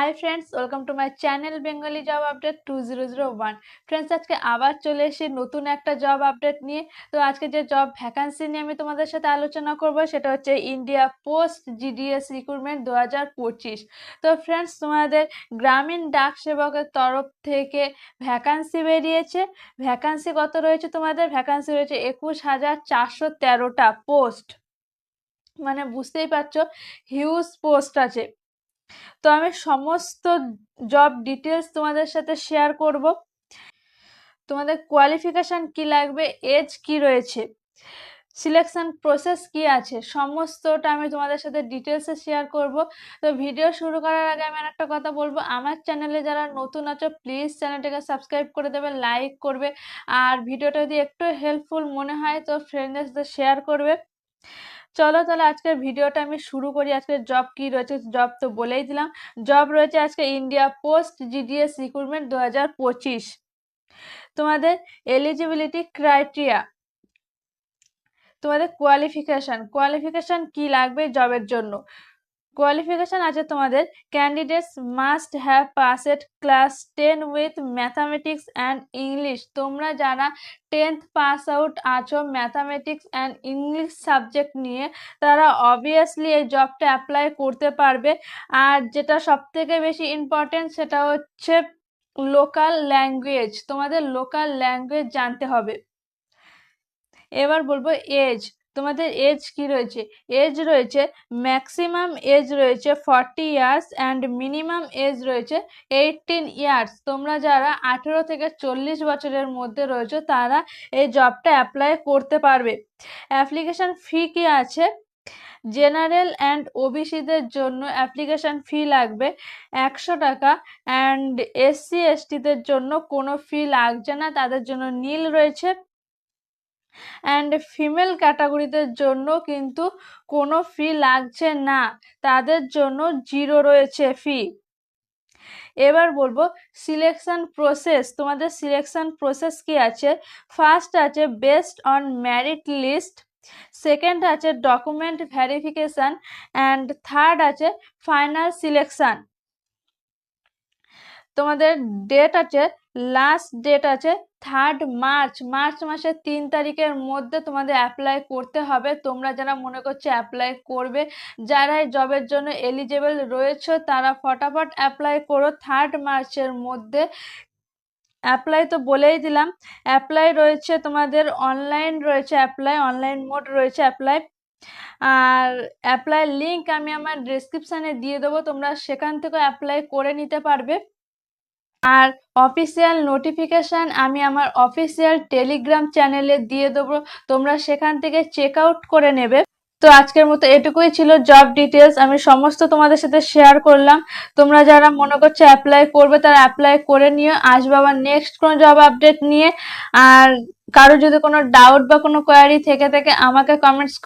Hi friends, welcome to my channel Bengali job update 2001। Friends, আজকে আবার চলে এসেছি নতুন একটা জব আপডেট নিয়ে। তো আজকে যে জব ভ্যাকান্সি নিয়ে আমি তোমাদের সাথে আলোচনা করব সেটা হচ্ছে ইন্ডিয়া পোস্ট জিডিএস রিক্রুটমেন্ট 2025। তো ফ্রেন্ডস, তোমাদের গ্রামীণ ডাক সেবকের তরফ থেকে ভ্যাকান্সি বেরিয়েছে। ভ্যাকান্সি কত রয়েছে? তোমাদের ভ্যাকান্সি রয়েছে 21,413টা পোস্ট। মানে বুঝতেই পারছো, হিউজ পোস্ট আছে। তো আমি সমস্ত জব ডিটেলস তোমাদের সাথে শেয়ার করব। তোমাদের কোয়ালিফিকেশন কি লাগবে, এজ কি রয়েছে, সিলেকশন প্রসেস কি আছে, সমস্তটা আমি তোমাদের সাথে ডিটেলসে শেয়ার করব। তো ভিডিও শুরু করার আগে আমি একটা কথা বলবো, আমার চ্যানেলে যারা নতুন আছো প্লিজ চ্যানেলটাকে সাবস্ক্রাইব করে দেবে, লাইক করবে, আর ভিডিওটা যদি একটু হেল্পফুল মনে হয় তো ফ্রেন্ডদের সাথে শেয়ার করবে। চলো তাহলে আজকের ভিডিওটা আমি শুরু করি। আজকের জব কি রয়েছে, জব তো বলেই দিলাম। জব রয়েছে আজকে ইন্ডিয়া পোস্ট জিডিএস রিক্রুটমেন্ট 2025। তোমাদের এলিজিবিলিটি ক্রাইটেরিয়া, তোমাদের কোয়ালিফিকেশন কি লাগবে জবের জন্য। কোয়ালিফিকেশন আছে তোমাদের, candidates must have passed class 10 with mathematics and English. তোমরা যারা 10th পাস আউট আছো ম্যাথামেটিক্স অ্যান্ড ইংলিশ সাবজেক্ট নিয়ে, তারা অবভিয়াসলি এই জবটা অ্যাপ্লাই করতে পারবে। আর যেটা সব থেকে বেশি ইম্পর্টেন্ট সেটা হচ্ছে লোকাল ল্যাঙ্গুয়েজ, তোমাদের লোকাল ল্যাঙ্গুয়েজ জানতে হবে। এবার বলবো এজ, তোমাদের এজ কি রয়েছে। এজ রয়েছে, ম্যাক্সিমাম এজ রয়েছে 40 ইয়ার্স অ্যান্ড মিনিমাম এজ রয়েছে 18 ইয়ার্স। তোমরা যারা 18 থেকে 40 বছরের মধ্যে রয়েছে তারা এই জবটা অ্যাপ্লাই করতে পারবে। অ্যাপ্লিকেশন ফি কি আছে, জেনারেল অ্যান্ড ওবিসিদের জন্য অ্যাপ্লিকেশন ফি লাগবে 100 টাকা, অ্যান্ড এসসি এসটিদের জন্য কোনো ফি লাগছে না, তাদের জন্য নীল রয়েছে। অ্যান্ড ফিমেল ক্যাটাগরিদের জন্য কিন্তু কোনো ফি লাগছে না, তাদের জন্য 0 রয়েছে ফি। এবার বলবো সিলেকশন প্রসেস, তোমাদের সিলেকশন প্রসেস কি আছে। ফার্স্ট আছে based on merit list, second আছে ডকুমেন্ট ভেরিফিকেশন, অ্যান্ড থার্ড আছে ফাইনাল সিলেকশন। তোমাদের ডেট আছে, লাস্ট ডেট আছে 3rd মার্চ, মার্চ মাসের 3 তারিখের মধ্যে তোমাদের অ্যাপ্লাই করতে হবে। তোমরা যারা মনে করছো অ্যাপ্লাই করবে, যারা এই জবের জন্য এলিজেবল রয়েছে তারা ফটাফট অ্যাপ্লাই করো 3rd মার্চের মধ্যে। অ্যাপ্লাই তো বলেই দিলাম, অ্যাপ্লাই রয়েছে তোমাদের অনলাইন রয়েছে, অ্যাপ্লাই অনলাইন মোড রয়েছে অ্যাপ্লাই। আর অ্যাপ্লাই লিঙ্ক আমি আমার ডেসক্রিপশানে দিয়ে দেবো, তোমরা সেখান থেকে অ্যাপ্লাই করে নিতে পারবে। আর অফিসিয়াল নোটিফিকেশান আমি আমার অফিসিয়াল টেলিগ্রাম চ্যানেলে দিয়ে দেবো, তোমরা সেখান থেকে চেক আউট করে নেবে। তো আজকের মতো এটুকুই ছিল জব ডিটেলস, আমি সমস্ত তোমাদের সাথে শেয়ার করলাম। তোমরা যারা মনে করছো অ্যাপ্লাই করবে তারা অ্যাপ্লাই করে নিও। আসবে আবার নেক্সট কোনো জব আপডেট নিয়ে। আর কারো যদি কোনো ডাউট বা কোনো কোয়ারি থেকে থাকে আমাকে কমেন্টস